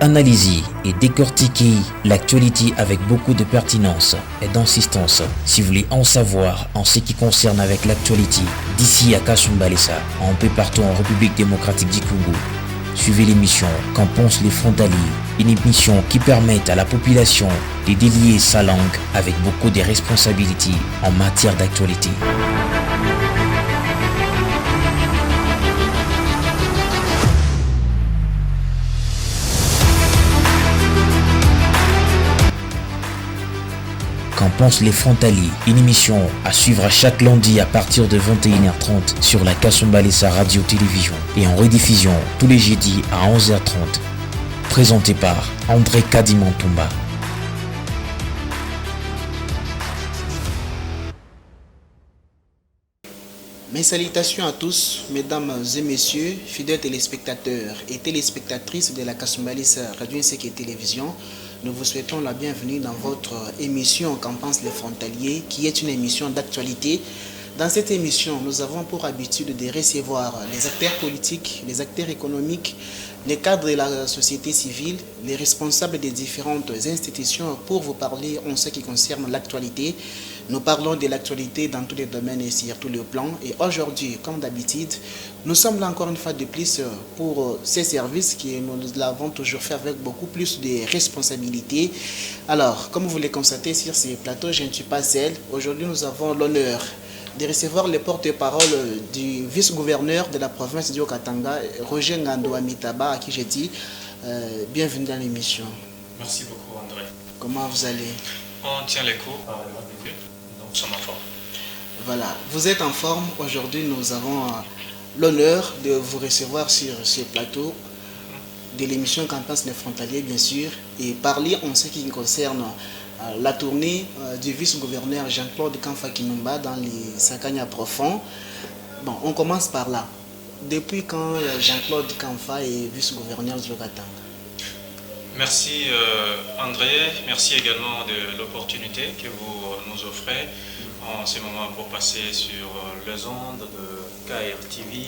Analyser et décortiquer l'actualité avec beaucoup de pertinence et d'insistance. Si vous voulez en savoir en ce qui concerne avec l'actualité d'ici à Kasumbalesa, un peu partout en République démocratique du Congo, suivez l'émission Qu'en pensent les frontaliers, une émission qui permet à la population de délier sa langue avec beaucoup de responsabilités en matière d'actualité. Qu'en pensent les frontaliers, une émission à suivre à chaque lundi à partir de 21h30 sur la Kasumbalesa Radio-Télévision et en rediffusion tous les jeudis à 11h30. Présenté par André Kadimantumba. Mes salutations à tous, mesdames et messieurs, fidèles téléspectateurs et téléspectatrices de la Kasumbalesa Radio et Télévision. Nous vous souhaitons la bienvenue dans votre émission Qu'en pensent les frontaliers, qui est une émission d'actualité. Dans cette émission, nous avons pour habitude de recevoir les acteurs politiques, les acteurs économiques, les cadres de la société civile, les responsables des différentes institutions pour vous parler en ce qui concerne l'actualité. Nous parlons de l'actualité dans tous les domaines et sur tous les plans. Et aujourd'hui, comme d'habitude, nous sommes là encore une fois de plus pour ces services que nous l'avons toujours fait avec beaucoup plus de responsabilités. Alors, comme vous le constatez sur ces plateaux, je ne suis pas seul. Aujourd'hui, nous avons l'honneur de recevoir le porte-parole du vice-gouverneur de la province du Haut-Katanga, Roger Ngando Amitaba, à qui j'ai dit bienvenue dans l'émission. Merci beaucoup, André. Comment vous allez? On tient les coups par le début, donc nous sommes en forme. Voilà, vous êtes en forme. Aujourd'hui, nous avons l'honneur de vous recevoir sur ce plateau de l'émission Qu'en pensent les frontaliers, bien sûr, et parler en ce qui concerne la tournée du vice-gouverneur Jean-Claude Kamfa Kinumba dans les Sakanya profonds. Bon, on commence par là. Depuis quand Jean-Claude Kamfa est vice-gouverneur du Haut-Katanga? Merci André, merci également de l'opportunité que vous nous offrez en ce moment pour passer sur les ondes de KRTV,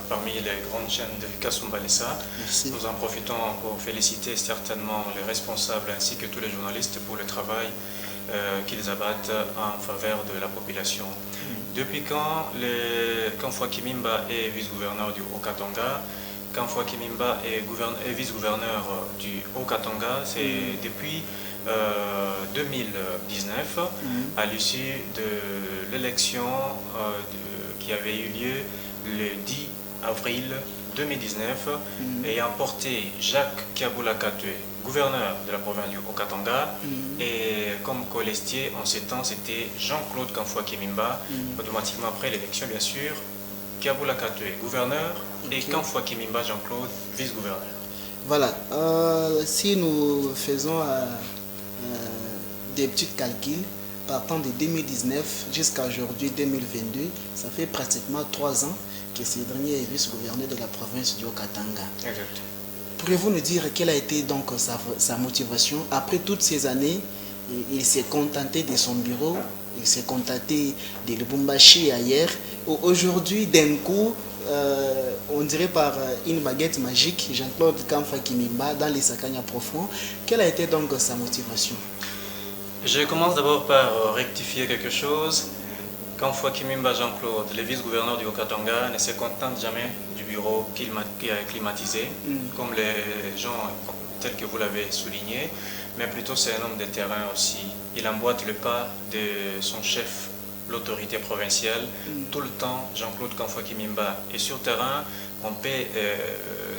parmi les grandes chaînes de Kasumbalesa. Nous en profitons pour féliciter certainement les responsables ainsi que tous les journalistes pour le travail qu'ils abattent en faveur de la population. Depuis quand Kamfa Kimimba est vice-gouverneur du Haut-Katanga? Kamfa Kimimba est vice-gouverneur du Haut-Katanga, c'est depuis 2019, à l'issue de l'élection qui avait eu lieu le 10 avril 2019, ayant porté Jacques Kiaboula Katwe, gouverneur de la province du Haut-Katanga, et comme colistier en ces temps, c'était Jean-Claude Kamfa Kimimba, automatiquement après l'élection, bien sûr, Kiaboula Katwe, gouverneur, et Kamfa Kimimba Jean-Claude, vice-gouverneur. Voilà, si nous faisons des petits calculs, partant de 2019 jusqu'à aujourd'hui 2022, ça fait pratiquement 3 ans que ce dernier est vice-gouverneur de la province du Haut-Katanga. Exact. Pourriez-vous nous dire quelle a été donc sa motivation? Après toutes ces années, il s'est contenté de son bureau, il s'est contenté de Lubumbashi ailleurs. Aujourd'hui, d'un coup, on dirait par une baguette magique, Jean-Claude Kamfa Kimimba dans les Sakanya profonds. Quelle a été donc sa motivation? Je commence d'abord par rectifier quelque chose. Kamfa Kimimba Jean-Claude, le vice-gouverneur du Haut-Katanga, ne se contente jamais du bureau qu'il a climatisé, comme les gens tels que vous l'avez souligné, mais plutôt c'est un homme de terrain aussi. Il emboîte le pas de son chef, l'autorité provinciale. Tout le temps, Jean-Claude Kamfa Kimimba est sur terrain. On peut,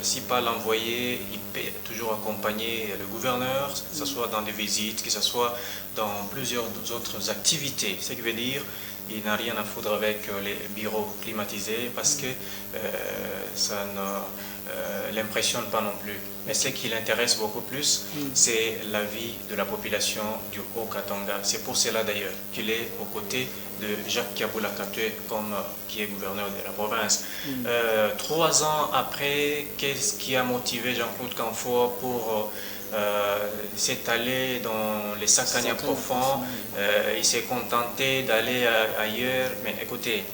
si pas l'envoyer, il peut toujours accompagner le gouverneur, que ce soit dans des visites, que ce soit dans plusieurs autres activités. Ce qui veut dire il n'a rien à foutre avec les bureaux climatisés parce que ça ne l'impressionne pas non plus. Mais ce qui l'intéresse beaucoup plus, c'est la vie de la population du Haut-Katanga. C'est pour cela d'ailleurs qu'il est aux côtés de Jacques Kiaboula Katwe, qui est gouverneur de la province. 3 ans après, qu'est-ce qui a motivé Jean-Claude Kamfa pour s'étaler dans les Sakanya profonds? Il s'est contenté d'aller ailleurs. Mais écoutez,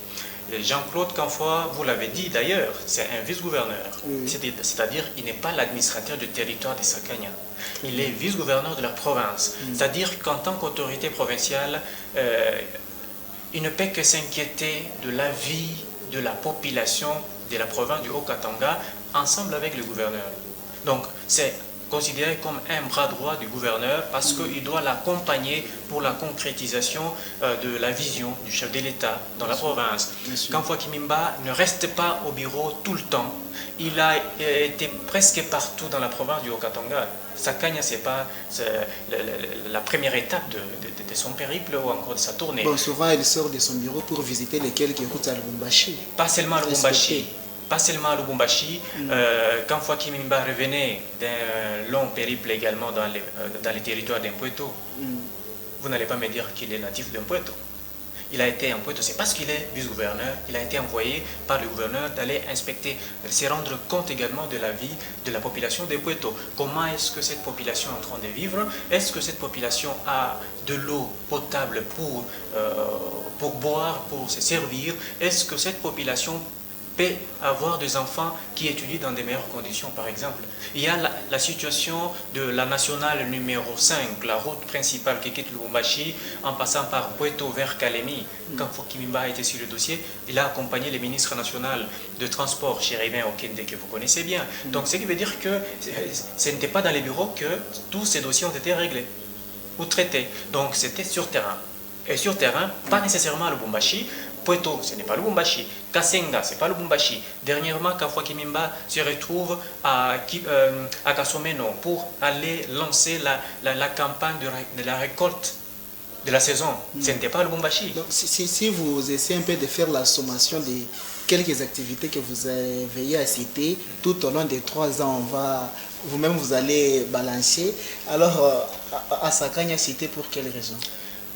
Jean-Claude Canfoy, vous l'avez dit d'ailleurs, c'est un vice-gouverneur. Oui. C'est-à-dire il n'est pas l'administrateur du territoire de Sakanya. Il est vice-gouverneur de la province. C'est-à-dire qu'en tant qu'autorité provinciale, il ne peut que s'inquiéter de la vie de la population de la province du Haut-Katanga ensemble avec le gouverneur. Donc c'est considéré comme un bras droit du gouverneur parce qu'il doit l'accompagner pour la concrétisation de la vision du chef de l'État dans la province. Canfoy Kimimba ne reste pas au bureau tout le temps. Il a été presque partout dans la province du Haut-Katanga. Sakanya, ce n'est pas la première étape de son périple ou encore de sa tournée. Bon, souvent, il sort de son bureau pour visiter les quelques routes à Lubumbashi. Pas seulement à Lubumbashi. Pas seulement à Lubumbashi, Canfoy Kimimba revenait d'un long périple également dans les territoires d'Impueto. Vous n'allez pas me dire qu'il est natif d'Impueto. Il a été en Impueto, c'est parce qu'il est vice-gouverneur, il a été envoyé par le gouverneur d'aller inspecter, se rendre compte également de la vie de la population d'Impueto. Comment est-ce que cette population est en train de vivre? Est-ce que cette population a de l'eau potable pour boire, pour se servir? Est-ce que cette population peut avoir des enfants qui étudient dans des meilleures conditions, par exemple? Il y a la situation de la nationale numéro 5, la route principale qui quitte Lubumbashi en passant par Puerto vers Kalemi. Quand Kimimba était sur le dossier, il a accompagné le ministre national de transport, Chéribin Okende, que vous connaissez bien. Donc ce qui veut dire que ce n'était pas dans les bureaux que tous ces dossiers ont été réglés ou traités. Donc c'était sur terrain. Et sur terrain, pas nécessairement à Lubumbashi. Puerto, ce n'est pas Lubumbashi. Kasenga, ce n'est pas Lubumbashi. Dernièrement, Canfoy Kimimba se retrouve à Kasomeno pour aller lancer la campagne de la récolte de la saison. Ce n'était pas Lubumbashi. Donc, si vous essayez un peu de faire la sommation des quelques activités que vous avez à citer, tout au long des 3 ans, vous-même vous allez balancer. Alors, à Sakanya, cité pour quelle raison?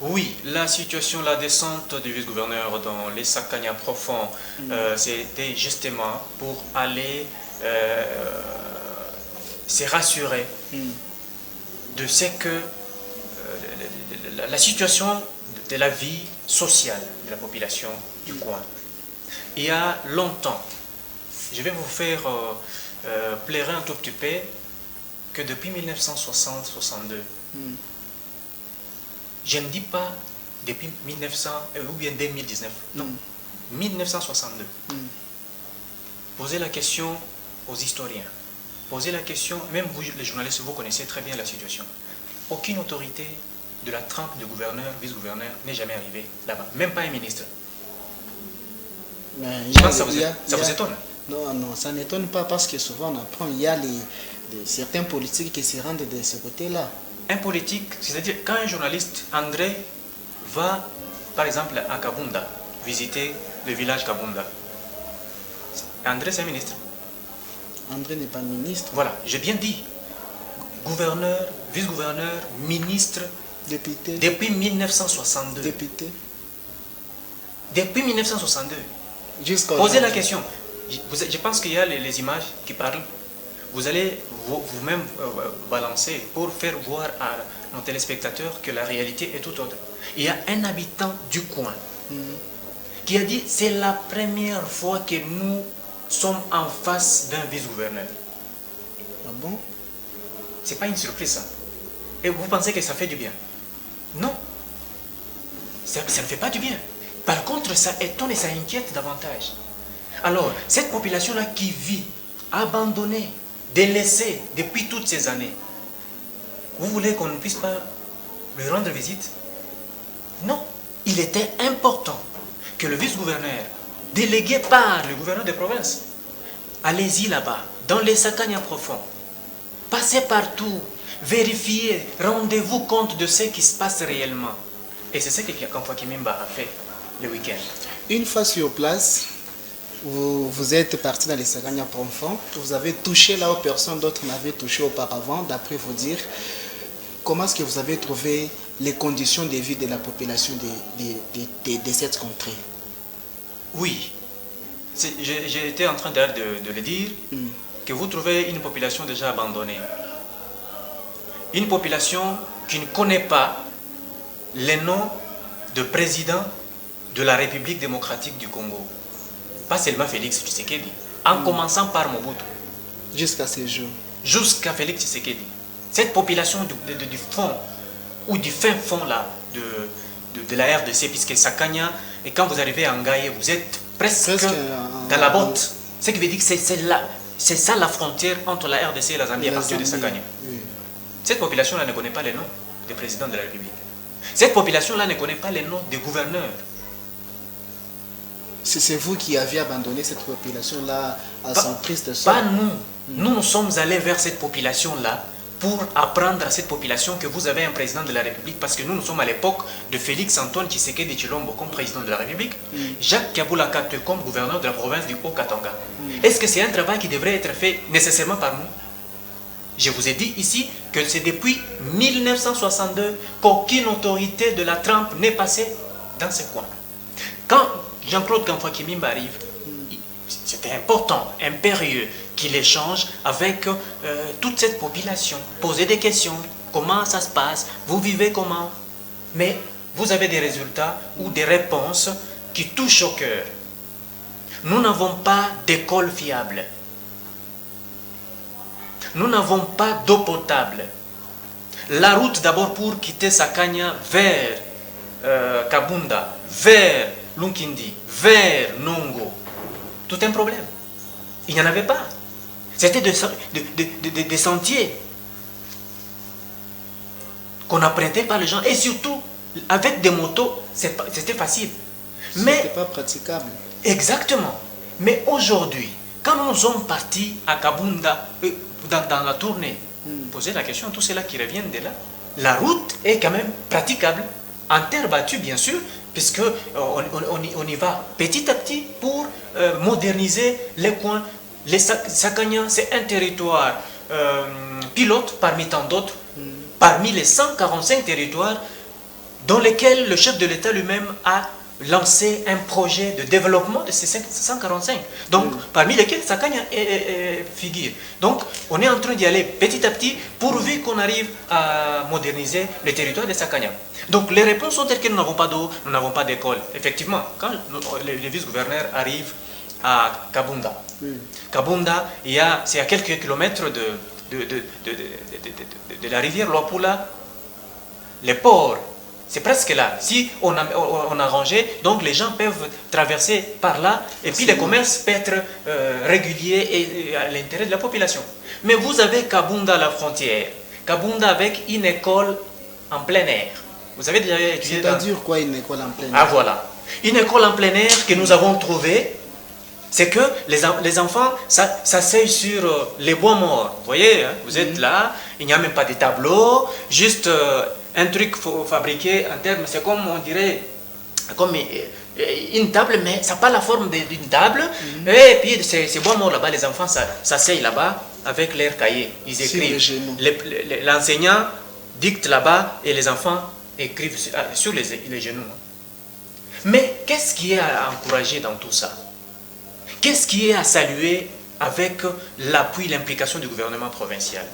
Oui, la situation, la descente du vice-gouverneur dans les Sakanya profonds, c'était justement pour aller se rassurer de ce que la situation de la vie sociale de la population du coin. Il y a longtemps, je vais vous faire plairer un tout petit peu que depuis 1960-62, je ne dis pas depuis 1900 ou bien 2019, non, 1962. Posez la question aux historiens, posez la question, même vous les journalistes, vous connaissez très bien la situation. Aucune autorité de la trempe de gouverneur, vice-gouverneur n'est jamais arrivée là-bas, même pas un ministre. Je pense que ça vous étonne. Non, non, ça n'étonne pas parce que souvent on apprend, il y a certains politiques qui se rendent de ce côté-là. Un politique, c'est-à-dire quand un journaliste, André, va par exemple à Kabunda, visiter le village Kabunda. André, c'est un ministre. André n'est pas ministre. Voilà, j'ai bien dit. Gouverneur, vice-gouverneur, ministre. Député. Depuis 1962. Député. Depuis 1962. Posez la question. Je pense qu'il y a les images qui parlent. Vous allez vous-même balancer pour faire voir à nos téléspectateurs que la réalité est tout autre. Il y a un habitant du coin qui a dit c'est la première fois que nous sommes en face d'un vice-gouverneur. Ah bon? C'est pas une surprise ça. Et vous pensez que ça fait du bien? Non. Ça ne fait pas du bien. Par contre, ça étonne et ça inquiète davantage. Alors, cette population-là qui vit abandonnée, délaissée depuis toutes ces années, vous voulez qu'on ne puisse pas lui rendre visite? Non. Il était important que le vice-gouverneur, délégué par le gouverneur de province, allez-y là-bas, dans les Sakanya profonds, passez partout, vérifiez, rendez-vous compte de ce qui se passe réellement. Et c'est ce que Canfoy Kimimba a fait le week-end. Une fois sur place, vous êtes parti dans les Sakanya profonds, vous avez touché là où personne d'autre n'avait touché auparavant, d'après vous dire. Comment est-ce que vous avez trouvé les conditions de vie de la population de cette contrée? Oui, j'ai été en train de le dire, que vous trouvez une population déjà abandonnée. Une population qui ne connaît pas les noms de présidents de la République démocratique du Congo. pas seulement Félix Tshisekedi, en commençant par Mobutu. Jusqu'à ces jours. Jusqu'à Félix Tshisekedi. Cette population du fond, ou du fin fond là, de la RDC, puisque Sakanya, et quand vous arrivez à Ngaye, vous êtes presque dans la botte. Ce qui veut dire que c'est ça la frontière entre la RDC et la Zambie à partir de Sakanya. Oui. Cette population-là ne connaît pas les noms des présidents de la République. Cette population-là ne connaît pas les noms des gouverneurs. C'est vous qui aviez abandonné cette population-là à son triste sort. Pas nous. Nous sommes allés vers cette population-là pour apprendre à cette population que vous avez un président de la République, parce que nous sommes à l'époque de Félix Antoine Tshisekedi Tshilombo comme président de la République, Jacques Kabula Kato comme gouverneur de la province du Haut-Katanga. Est-ce que c'est un travail qui devrait être fait nécessairement par nous? Je vous ai dit ici que c'est depuis 1962 qu'aucune autorité de la Trump n'est passée dans ce coin. Quand Jean-Claude Kamfwa-Kimimba arrive, c'était important, impérieux, qu'il échange avec toute cette population, poser des questions, comment ça se passe, vous vivez comment. Mais vous avez des résultats ou des réponses qui touchent au cœur. Nous n'avons pas d'école fiable. Nous n'avons pas d'eau potable. La route d'abord pour quitter Sakanya vers Kabunda, vers Lunkindi, vers Nongo, tout un problème. Il n'y en avait pas. C'était des sentiers qu'on empruntait par les gens. Et surtout, avec des motos, c'était facile. Mais c'était pas praticable. Exactement. Mais aujourd'hui, quand nous sommes partis à Kabunda, dans la tournée, poser la question à tous ceux-là qui reviennent de là, la route est quand même praticable, en terre battue bien sûr, puisque on y va petit à petit pour moderniser les coins. Les Sakanya, c'est un territoire pilote parmi tant d'autres, parmi les 145 territoires dans lesquels le chef de l'État lui-même a lancé un projet de développement de ces 145. Donc, parmi lesquels Sakanya figure. Donc, on est en train d'y aller petit à petit pourvu qu'on arrive à moderniser le territoire de Sakanya. Donc, les réponses sont telles que nous n'avons pas d'eau, nous n'avons pas d'école. Effectivement, quand les vice-gouverneurs arrivent à Kabunda, Kabunda, c'est à quelques kilomètres de la rivière Luapula, les ports. C'est presque là. Si on a rangé, donc les gens peuvent traverser par là et puis le commerce peut être régulier et à l'intérêt de la population. Mais vous avez Kabunda à la frontière. Kabunda avec une école en plein air. Vous avez déjà étudié. C'est-à-dire quoi une école en plein air? Ah voilà. Une école en plein air que nous avons trouvée, c'est que les enfants s'asseyent sur les bois morts. Vous voyez, hein, vous êtes là, il n'y a même pas de tableau, juste un truc fabriqué en termes, c'est comme on dirait, comme une table, mais ça n'a pas la forme d'une table. Et puis ces bois morts là-bas, les enfants s'asseyent là-bas avec leurs cahiers. Ils écrivent. L'enseignant dicte là-bas et les enfants écrivent sur les genoux. Mais qu'est-ce qui est à encourager dans tout ça? Qu'est-ce qui est à saluer avec l'appui, l'implication du gouvernement provincial?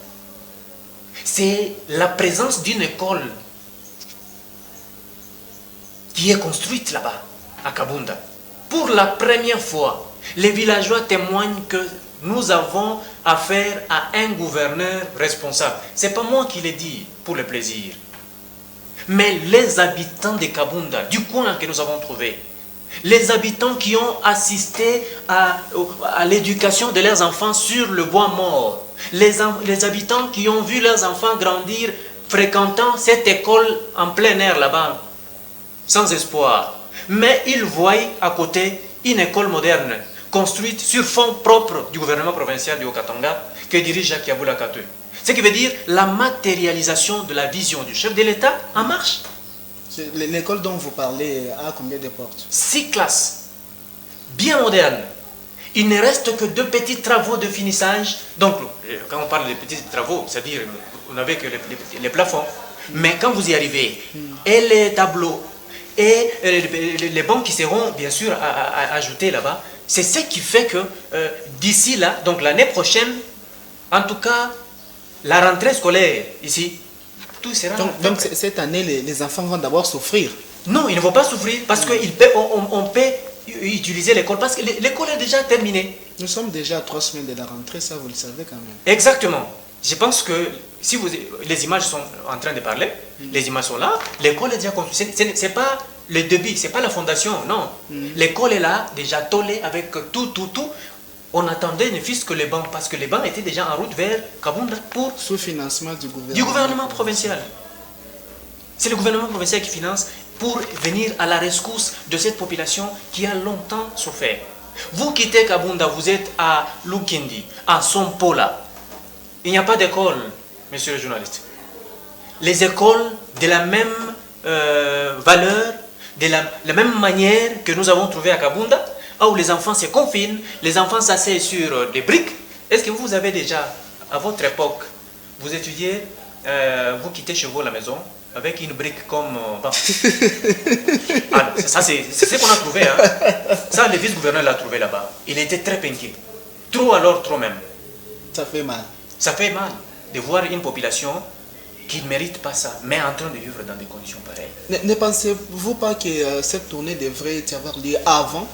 C'est la présence d'une école qui est construite là-bas, à Kabunda. Pour la première fois, les villageois témoignent que nous avons affaire à un gouverneur responsable. Ce n'est pas moi qui l'ai dit pour le plaisir. Mais les habitants de Kabunda, du coin que nous avons trouvé, les habitants qui ont assisté à l'éducation de leurs enfants sur le bois mort, les habitants qui ont vu leurs enfants grandir fréquentant cette école en plein air là-bas, sans espoir. Mais ils voient à côté une école moderne, construite sur fonds propres du gouvernement provincial du Haut-Katanga, que dirige Jacques Kabula Kato. Ce qui veut dire la matérialisation de la vision du chef de l'État en marche. L'école dont vous parlez a combien de portes? 6 classes, bien modernes. Il ne reste que 2 petits travaux de finissage. Donc, quand on parle de petits travaux, c'est-à-dire, on n'avait que les plafonds. Mais quand vous y arrivez, et les tableaux, et les bancs qui seront bien sûr ajoutés là-bas, c'est ce qui fait que d'ici là, donc l'année prochaine, en tout cas, la rentrée scolaire ici, tout sera... Donc cette année, les enfants vont d'abord souffrir? Non, ils ne vont pas souffrir parce qu'on peut utiliser l'école parce que l'école est déjà terminée. Nous sommes déjà à 3 semaines de la rentrée, ça vous le savez quand même. Exactement. Je pense que si les images sont en train de parler, les images sont là, l'école est déjà construite. Ce n'est pas le début, ce n'est pas la fondation, non. L'école est là, déjà tollée avec tout. On attendait ne fût-ce que les bancs, parce que les bancs étaient déjà en route vers Kabunda pour... Sous financement du gouvernement. Du gouvernement provincial. C'est le gouvernement provincial qui finance pour venir à la rescousse de cette population qui a longtemps souffert. Vous quittez Kabunda, vous êtes à Lukindi, à Sompola. Il n'y a pas d'école, monsieur le journaliste. Les écoles de la même valeur, de la même manière que nous avons trouvé à Kabunda, où les enfants se confinent, les enfants s'asseyent sur des briques. Est-ce que vous avez déjà, à votre époque, vous étudiez, vous quittez chez vous la maison avec une brique comme... Alors, ça, c'est ce qu'on a trouvé. Hein. Ça, le vice-gouverneur l'a trouvé là-bas. Il était très inquiet. Trop alors, trop même. Ça fait mal. Ça fait mal de voir une population qui ne mérite pas ça, mais en train de vivre dans des conditions pareilles. Ne pensez-vous pas que cette tournée devrait avoir lieu avant?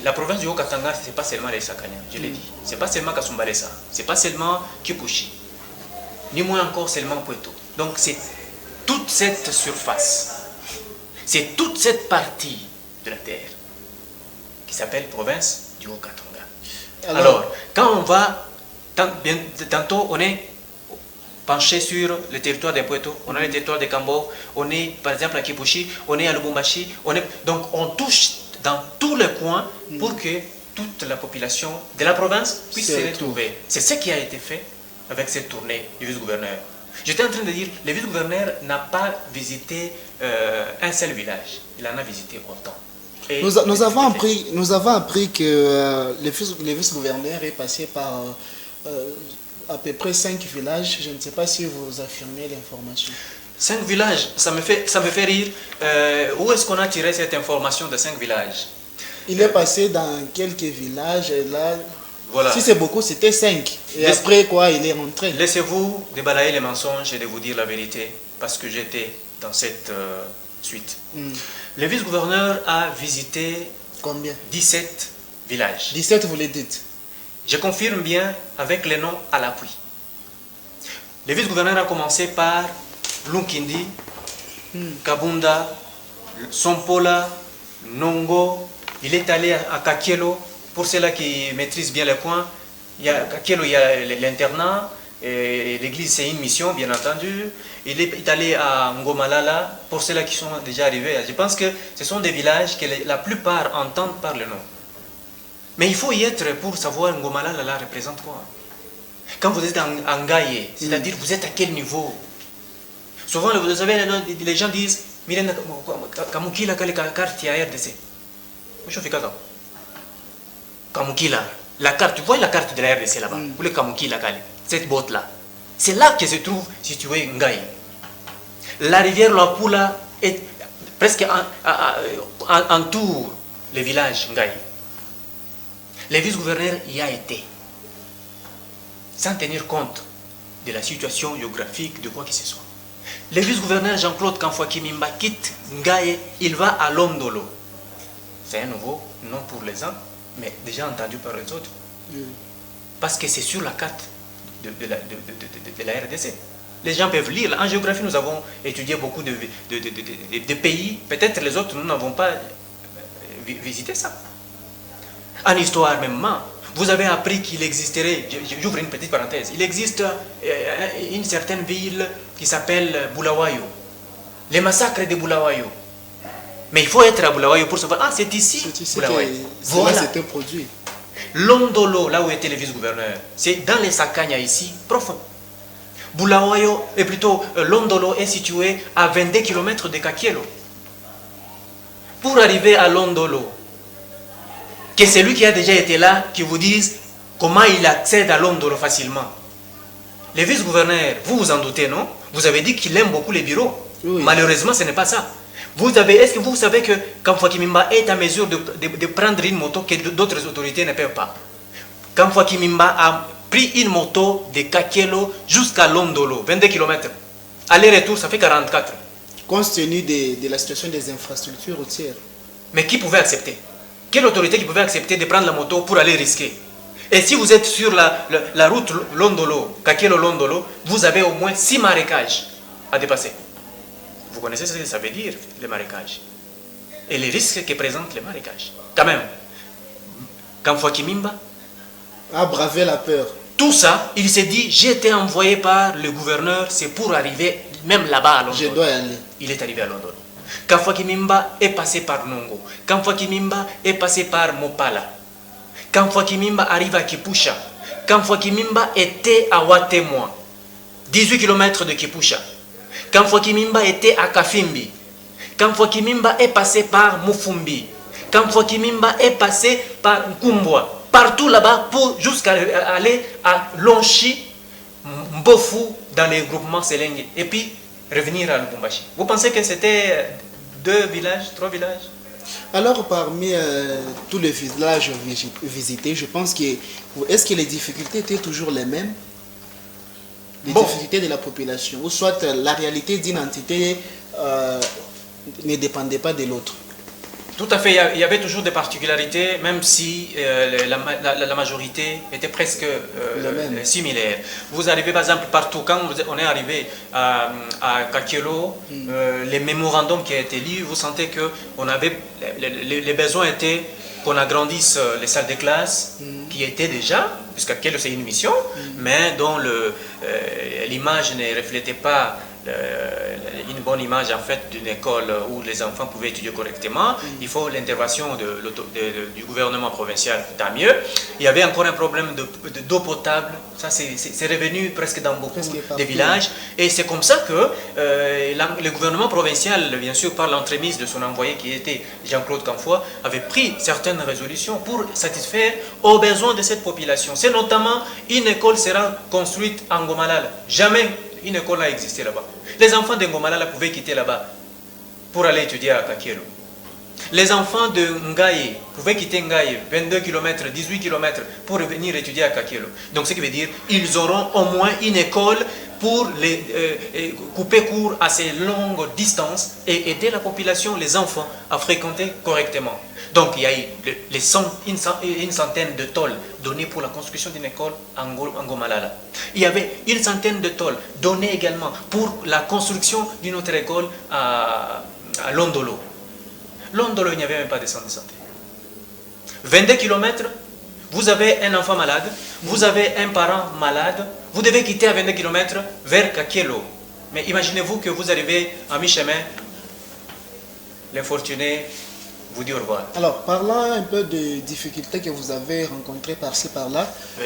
La province du Haut-Katanga, ce n'est pas seulement les Sakanya, je l'ai dit. Ce n'est pas seulement Kasumbalesa, ce n'est pas seulement Kipushi, ni moins encore seulement Puerto. Donc c'est toute cette surface, c'est toute cette partie de la terre qui s'appelle province du Haut-Katanga. Alors, quand on va, tantôt on est penché sur le territoire de Puerto, on a le territoire de Kambo, on est par exemple à Kipushi, on est à Lubumbashi, donc on touche dans tous les coins pour que toute la population de la province puisse se retrouver. C'est ce qui a été fait avec cette tournée du vice-gouverneur. J'étais en train de dire, le vice-gouverneur n'a pas visité un seul village, il en a visité autant. Et nous avons appris que le vice-gouverneur est passé par à peu près 5 villages. Je ne sais pas si vous affirmez l'information. 5 villages, ça me fait rire. Où est-ce qu'on a tiré cette information de 5 villages? Il est passé dans quelques villages et là, voilà. Si c'est beaucoup, c'était 5. Et après quoi, il est rentré. Laissez-vous débalayer les mensonges et de vous dire la vérité, parce que j'étais dans cette suite. Le vice-gouverneur a visité combien? 17 villages. 17, vous le dites? Je confirme bien avec les noms à l'appui. Le vice-gouverneur a commencé par Lunkindi, Kabunda, Sompola, Nongo. Il est allé à Kakielo. Pour ceux-là qui maîtrisent bien les coins, Kakielo, il y a l'internat, l'église c'est une mission bien entendu. Il est allé à Ngomalala, pour ceux-là qui sont déjà arrivés. Je pense que ce sont des villages que la plupart entendent par le nom. Mais il faut y être pour savoir Ngomalala là représente quoi. Quand vous êtes en Ngaye, c'est-à-dire vous êtes à quel niveau? Souvent, vous savez, les gens disent Mirena Kamukila kale carte ya RDC. Je fais ça. Kamukila, la carte, tu vois la carte de la RDC là-bas, ou le Kamukila kale, cette botte là. C'est là que se trouve situé Ngaye. La rivière Luapula est presque entoure le village Ngaye. Le vice-gouverneur y a été, sans tenir compte de la situation géographique, de quoi que ce soit. Le vice-gouverneur Jean-Claude Kamfwa Kimimba quitte Ngaye, il va à Londolo. C'est un nouveau nom pour les uns, mais déjà entendu par les autres. Parce que c'est sur la carte de la RDC. Les gens peuvent lire. En géographie, nous avons étudié beaucoup de pays. Peut-être les autres, nous n'avons pas visité ça. En histoire même, vous avez appris qu'il existerait, j'ouvre une petite parenthèse, il existe une certaine ville qui s'appelle Bulawayo. Les massacres de Bulawayo. Mais il faut être à Bulawayo pour savoir, c'est ici Bulawayo. Voilà. C'était produit. Londolo, là où était le vice-gouverneur, c'est dans les Sakanya ici, profond. Bulawayo, et plutôt Londolo est situé à 22 km de Kakielo. Pour arriver à Londolo, que c'est lui qui a déjà été là, qui vous dise comment il accède à Londolo facilement. Le vice-gouverneur, vous vous en doutez, non? Vous avez dit qu'il aime beaucoup les bureaux. Oui. Malheureusement, ce n'est pas ça. Est-ce que vous savez que Kamfwa Kimimba est à mesure de prendre une moto que d'autres autorités ne peuvent pas? Kamfwa Kimimba a pris une moto de Kakielo jusqu'à Londolo, 22 km. Aller-retour, ça fait 44. Compte tenu de la situation des infrastructures routières. Mais qui pouvait accepter? Quelle autorité qui pouvait accepter de prendre la moto pour aller risquer? Et si vous êtes sur la route Londolo, Kakielo-Londolo, vous avez au moins 6 marécages à dépasser. Vous connaissez ce que ça veut dire, les marécages? Et les risques que présentent les marécages. Quand même, Kamfwa Kimimba a bravé la peur. Tout ça, il s'est dit, j'ai été envoyé par le gouverneur, c'est pour arriver même là-bas à Londres. Je dois y aller. Il est arrivé à Londres. Kamfwa Kimimba est passé par Nongo. Kamfwa Kimimba est passé par Mopala. Kamfwa Kimimba arrive à Kipusha. Kamfwa Kimimba était à Watemwa, 18 km de Kipusha. Kamfwa Kimimba était à Kafimbi. Kamfwa Kimimba est passé par Mufumbi. Kamfwa Kimimba est passé par Nkumbwa. Partout là-bas pour jusqu'à aller à Lonchi, Mbofu, dans les groupements Selenge. Et puis revenir à Lubumbashi. Vous pensez que c'était 2 villages, 3 villages? Alors, parmi tous les villages visités, je pense que... Est-ce que les difficultés étaient toujours les mêmes? Les difficultés de la population? Ou soit la réalité d'une entité ne dépendait pas de l'autre? Tout à fait, il y avait toujours des particularités, même si la majorité était presque similaire. Vous arrivez par exemple partout, quand on est arrivé à Kakielo, les mémorandums qui ont été lus, vous sentez que les besoins étaient qu'on agrandisse les salles de classe, qui étaient déjà, puisqu'à Kakielo c'est une mission, mais dont l'image ne reflétait pas une bonne image en fait d'une école où les enfants pouvaient étudier correctement. Il faut l'intervention du gouvernement provincial, tant mieux. Il y avait encore un problème d'eau potable, ça c'est revenu presque dans beaucoup de villages, et c'est comme ça que le gouvernement provincial, bien sûr par l'entremise de son envoyé qui était Jean-Claude Kamfwa, avait pris certaines résolutions pour satisfaire aux besoins de cette population. C'est notamment une école sera construite en Gomalala. Jamais une école n'a existé là-bas. Les enfants de Ngomalala pouvaient quitter là-bas pour aller étudier à Kakielo. Les enfants de Ngaye pouvaient quitter Ngaye, 22 km, 18 km, pour venir étudier à Kakielo. Donc ce qui veut dire qu'ils auront au moins une école pour couper court à ces longues distances et aider la population, les enfants, à fréquenter correctement. Donc il y a eu une centaine de tôles données pour la construction d'une école en Ngomalala. Il y avait une centaine de tôles données également pour la construction d'une autre école à Londolo. Londolo, il n'y avait même pas de centre de santé. 22 km, vous avez un enfant malade, vous avez un parent malade, vous devez quitter à 22 km vers Kakielo. Mais imaginez-vous que vous arrivez à mi-chemin, l'infortuné vous dit au revoir. Alors, parlant un peu des difficultés que vous avez rencontrées par-ci, par-là, oui.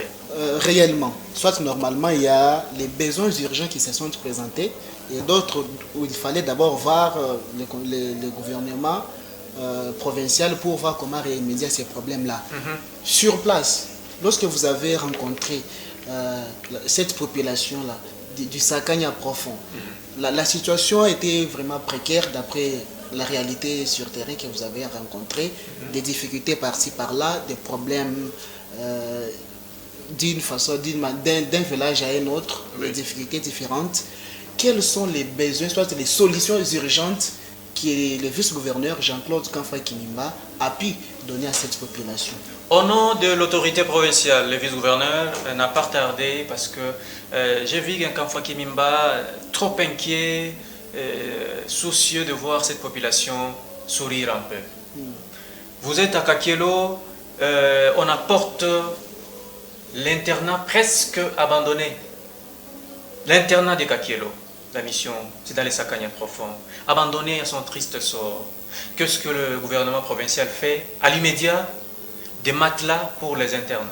Réellement, soit normalement, il y a les besoins urgents qui se sont présentés, et d'autres où il fallait d'abord voir le gouvernement provincial pour voir comment remédier à ces problèmes-là. Sur place, lorsque vous avez rencontré cette population-là, du Sakanya profond, la situation était vraiment précaire d'après la réalité sur terrain que vous avez rencontré, des difficultés par-ci par-là, des problèmes d'une façon, d'un village à un autre, des difficultés différentes. Quels sont les besoins, soit les solutions urgentes que le vice-gouverneur Jean-Claude Kamfwa Kimimba a pu donner à cette population? Au nom de l'autorité provinciale, le vice-gouverneur n'a pas tardé parce que j'ai vu un Kamfwa Kimimba trop inquiet, soucieux de voir cette population sourire un peu. Vous êtes à Kakielo, on apporte l'internat presque abandonné. L'internat de Kakielo, la mission, c'est dans les Sakanya profonds, abandonné à son triste sort. Qu'est-ce que le gouvernement provincial fait? À l'immédiat, des matelas pour les internes.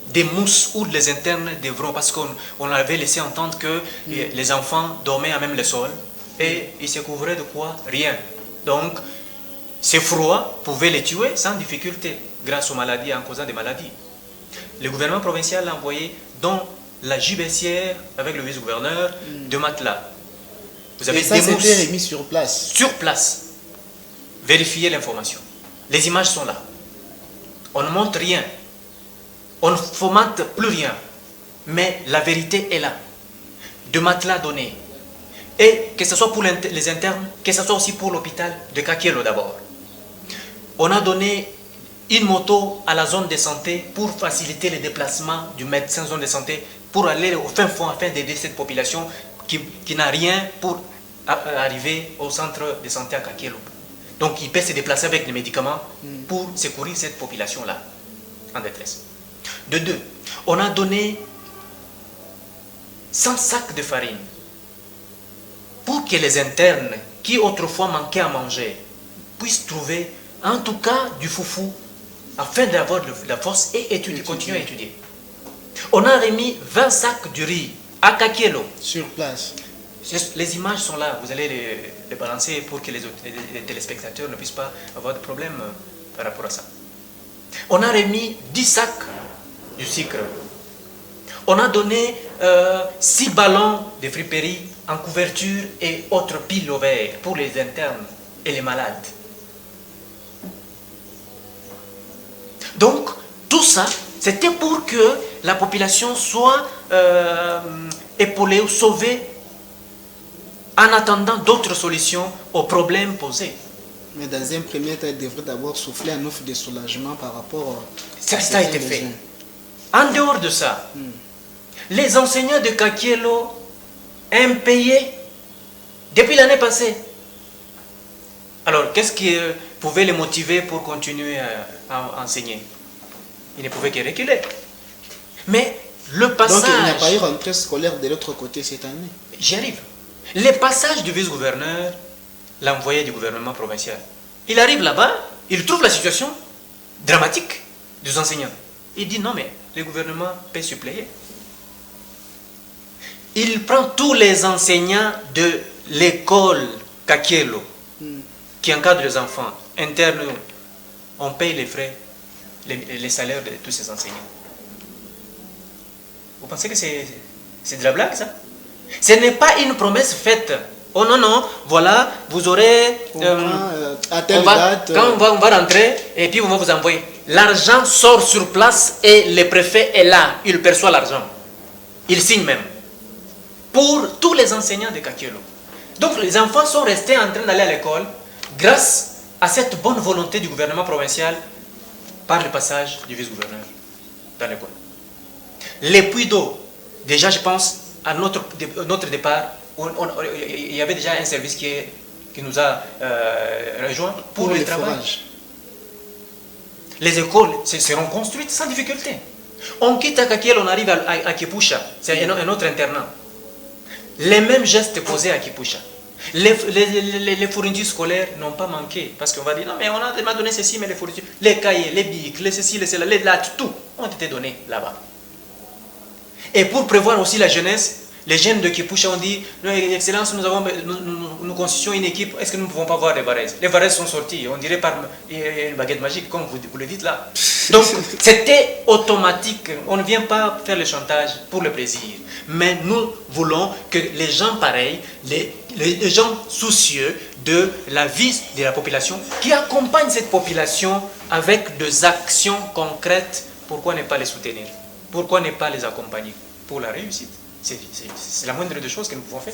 Des mousses où les internes devront, parce qu'on avait laissé entendre que les enfants dormaient à même le sol et ils se couvraient de quoi? Rien. Donc, ces froids pouvaient les tuer sans difficulté grâce aux maladies, en causant des maladies. Le gouvernement provincial a envoyé dans la gibecière avec le vice-gouverneur de matelas. Vous avez et ça, c'était remis sur place? Sur place. Vérifiez l'information. Les images sont là. On ne montre rien. On ne fomente plus rien. Mais la vérité est là. De matelas donnés. Et que ce soit pour les internes, que ce soit aussi pour l'hôpital de Kakielo d'abord. On a donné une moto à la zone de santé pour faciliter les déplacements du médecin zone de santé pour aller au fin fond afin d'aider cette population qui n'a rien pour arriver au centre de santé à Kakielo. Donc il peut se déplacer avec des médicaments pour secourir cette population-là en détresse. De deux, on a donné 100 sacs de farine pour que les internes qui autrefois manquaient à manger puissent trouver en tout cas du foufou afin d'avoir de la force et continuer à étudier. On a remis 20 sacs de riz à Kakielo. Sur place. Les images sont là, vous allez les balancer pour que les téléspectateurs ne puissent pas avoir de problème par rapport à ça. On a remis 10 sacs de sucre. On a donné 6 ballons de friperie en couverture et autres piles ovaires pour les internes et les malades. Donc, tout ça, c'était pour que la population soit épaulée ou sauvée en attendant d'autres solutions aux problèmes posés. Mais dans un premier temps, il devrait d'abord souffler un offre de soulagement par rapport ça a été fait. En dehors de ça, les enseignants de Kakielo impayés depuis l'année passée. Alors, qu'est-ce qui pouvait les motiver pour continuer à enseigner? Ils ne pouvaient que reculer. Mais le passage... Donc il n'y a pas eu rentrée scolaire de l'autre côté cette année. J'y arrive. Les passages du vice-gouverneur, l'envoyé du gouvernement provincial, il arrive là-bas, il trouve la situation dramatique des enseignants. Il dit non mais le gouvernement peut suppléer. Il prend tous les enseignants de l'école Kakielo qui encadrent les enfants internes. On paye les frais, les salaires de tous ces enseignants. Vous pensez que c'est de la blague ça? Ce n'est pas une promesse faite. Oh non, non, voilà, vous aurez... à telle date... Quand on va rentrer, et puis on va vous envoyer. L'argent sort sur place et le préfet est là. Il perçoit l'argent. Il signe même. Pour tous les enseignants de Kakielo. Donc les enfants sont restés en train d'aller à l'école grâce à cette bonne volonté du gouvernement provincial par le passage du vice-gouverneur dans l'école. Les puits d'eau, déjà je pense, à notre départ, il y avait déjà un service qui nous a rejoint pour le travail. Les écoles seront construites sans difficulté. On quitte à Kakielo, on arrive à Kipusha, c'est un autre internat. Les mêmes gestes posés à Kipusha. Les fournitures scolaires n'ont pas manqué. Parce qu'on va dire, non mais on a donné ceci, mais les fournitures, les cahiers, les bics, les ceci, les cela, les lattes, tout ont été donnés là-bas. Et pour prévoir aussi la jeunesse, les jeunes de Kipusha ont dit, Excellence, nous constituons une équipe, est-ce que nous ne pouvons pas voir les varaises? Les varaises sont sorties, on dirait par une baguette magique, comme vous le dites là. Donc, c'était automatique, on ne vient pas faire le chantage pour le plaisir. Mais nous voulons que les gens pareils, les gens soucieux de la vie de la population, qui accompagnent cette population avec des actions concrètes, pourquoi ne pas les soutenir? Pourquoi ne pas les accompagner pour la réussite? C'est la moindre des choses que nous pouvons faire.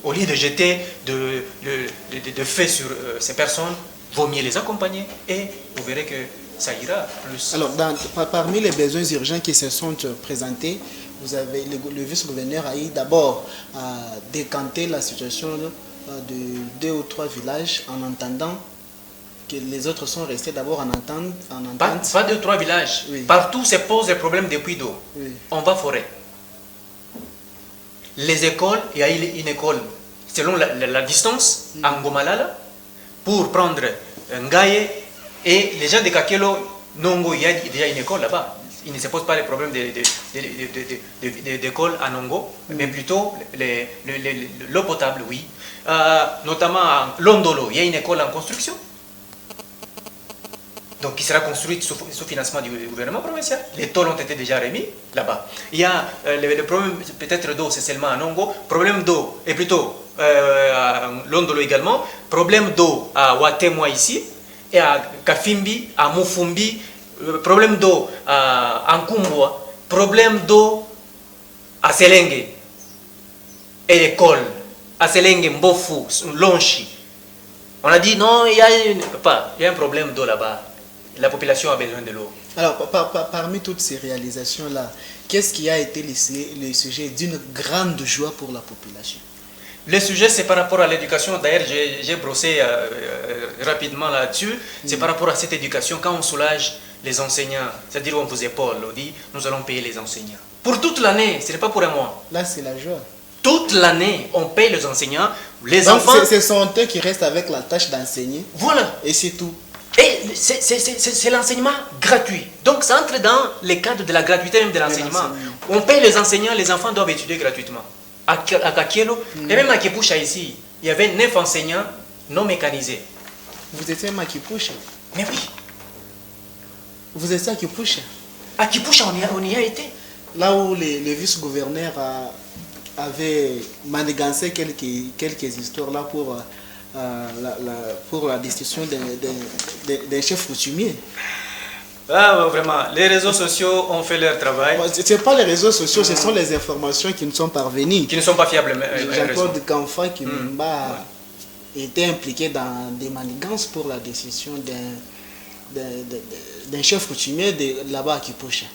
Au lieu de jeter de faits sur ces personnes, vaut mieux les accompagner et vous verrez que ça ira plus. Alors, parmi les besoins urgents qui se sont présentés, vous avez, le vice-gouverneur a eu d'abord à décanter la situation de 2 ou 3 villages en entendant que les autres sont restés d'abord en entente. Pas 2 ou 3 villages. Oui. Partout se pose le problème des puits d'eau. Oui. On va forêt. Les écoles, il y a une école selon la distance en Gomalala pour prendre Ngaye et les gens de Kakielo, Nongo, il y a déjà une école là-bas. Il ne se pose pas le problème d'école à Nongo, mais plutôt l'eau potable, oui. Notamment à Londolo, il y a une école en construction. Donc, qui sera construite sous financement du gouvernement provincial. Les tôles ont été déjà remis là-bas. Il y a le problème peut-être d'eau, c'est seulement à Nongo. Problème d'eau, et plutôt à Londolo également. Problème d'eau à Watemwa ici, et à Kafimbi, à Mufumbi. Problème d'eau à Nkumbwa. Problème d'eau à Selenge. Et l'école. Aselenge, Mbofu, Lonchi. On a dit non, il y a un problème d'eau là-bas. La population a besoin de l'eau. Alors, parmi toutes ces réalisations-là, qu'est-ce qui a été le sujet d'une grande joie pour la population? Le sujet, c'est par rapport à l'éducation. D'ailleurs, j'ai brossé rapidement là-dessus. C'est par rapport à cette éducation, quand on soulage les enseignants, c'est-à-dire on vous épaule, on dit nous allons payer les enseignants. Pour toute l'année, ce n'est pas pour un mois. Là, c'est la joie. Toute l'année, on paye les enseignants, les donc, enfants. Ce sont eux qui restent avec la tâche d'enseigner. Voilà. Et c'est tout. Et c'est l'enseignement gratuit. Donc ça entre dans les cadres de la gratuité même de l'enseignement. On paye les enseignants, les enfants doivent étudier gratuitement. À Kakielo, et même à Kipoucha ici, il y avait 9 enseignants non mécanisés. Vous étiez à Kipoucha? Mais oui. Vous étiez à Kipoucha? À Kipoucha, on y a été. Là où le vice-gouverneur avait manigancé quelques histoires là pour la destitution d'un chef coutumier. Ah, vraiment, les réseaux sociaux ont fait leur travail. Ce n'est pas les réseaux sociaux, ce sont les informations qui nous sont parvenues. Qui ne sont pas fiables. Jean-Claude Canfa qui a été impliqué dans des manigances pour la décision d'un chef coutumier là-bas à Kipoucha.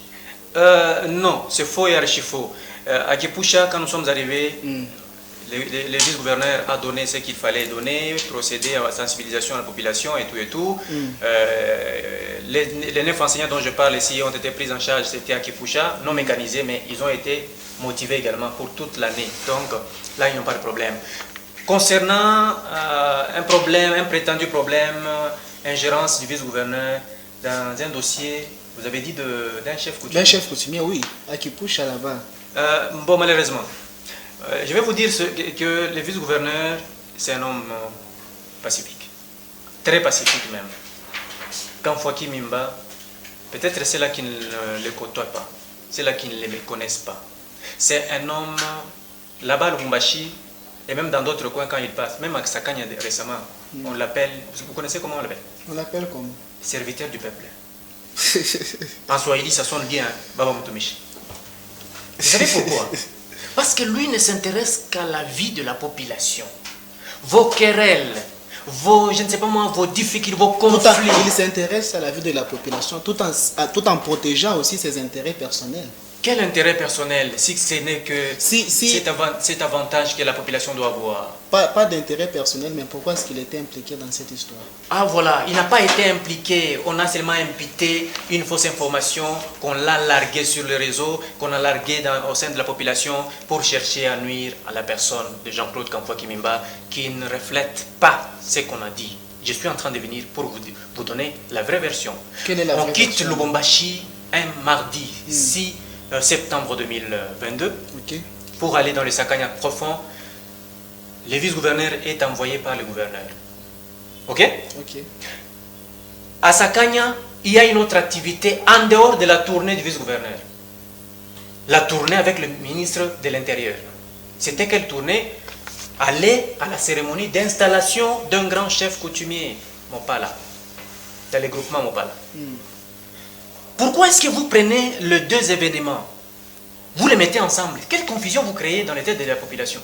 Non, c'est faux et archi faux. À Kipoucha, quand nous sommes arrivés, le vice-gouverneur a donné ce qu'il fallait donner, procéder à la sensibilisation de la population et tout. Les 9 enseignants dont je parle ici ont été pris en charge, c'était à Kipoucha, non mécanisés, mais ils ont été motivés également pour toute l'année. Donc là, ils n'ont pas de problème. Concernant un prétendu problème, ingérence du vice-gouverneur dans un dossier, vous avez dit d'un chef coutumier. D'un chef coutumier, oui, à Kipoucha là-bas. Bon, malheureusement. Je vais vous dire que le vice-gouverneur, c'est un homme pacifique. Très pacifique même. Quand Fouaki Mimba, peut-être c'est là qui ne le côtoient pas. C'est là qui ne le connaissent pas. C'est un homme, là-bas, le Lubumbashi, et même dans d'autres coins quand il passe, même à Sakanya récemment, on l'appelle, vous connaissez comment on l'appelle? On l'appelle comment? Serviteur du peuple. En Swahili, ça sonne bien, Baba Mutumishi. Vous savez pourquoi? Parce que lui ne s'intéresse qu'à la vie de la population. Vos querelles, je ne sais pas moi, vos difficultés, vos conflits. Il s'intéresse à la vie de la population tout en protégeant aussi ses intérêts personnels. Quel intérêt personnel si ce n'est que cet avantage que la population doit avoir? Pas d'intérêt personnel, mais pourquoi est-ce qu'il était impliqué dans cette histoire? Ah voilà, il n'a pas été impliqué, on a seulement imputé une fausse information, qu'on l'a larguée sur le réseau, qu'on a larguée au sein de la population pour chercher à nuire à la personne de Jean-Claude Kamfouaki Mimba qui ne reflète pas ce qu'on a dit. Je suis en train de venir pour vous donner la vraie version. Quelle est la vraie version? On quitte Lubumbashi un mardi 6 septembre 2022 pour aller dans le Sakanya profond. Le vice-gouverneur est envoyé par le gouverneur. Ok? À Sakanya, il y a une autre activité en dehors de la tournée du vice-gouverneur. La tournée avec le ministre de l'Intérieur. C'était quelle tournée? Aller à la cérémonie d'installation d'un grand chef coutumier, Mopala, dans le groupement Mopala. Pourquoi est-ce que vous prenez les deux événements? Vous les mettez ensemble. Quelle confusion vous créez dans les têtes de la population?